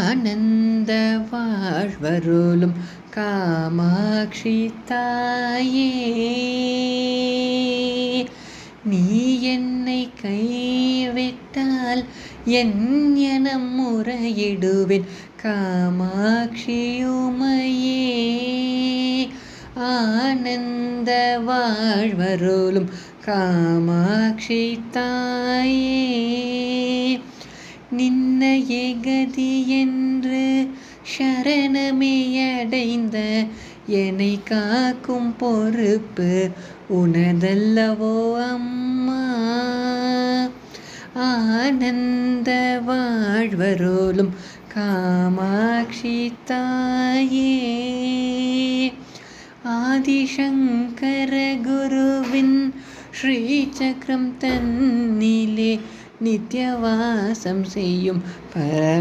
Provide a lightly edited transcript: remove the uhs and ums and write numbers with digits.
ஆனந்த வாழ்வருளும் காமாட்சி தாயே, நீ என்னை கைவிட்டால் என் எனம் முறையிடுவேன் காமாட்சி உமையே. ஆனந்த வாழ்வருளும் காமாட்சி தாயே, நின்னையே கதி என்று சரணமையடைந்த என்னை காக்கும் பொறுப்பு உனதல்லவோ அம்மா. ஆனந்த வாழ்வருளும் காமாட்சி தாயே, ஆதிசங்கர குருவின் ஸ்ரீ சக்கரம் தன்னிலே நித்யவாசம் செய்யும் பரம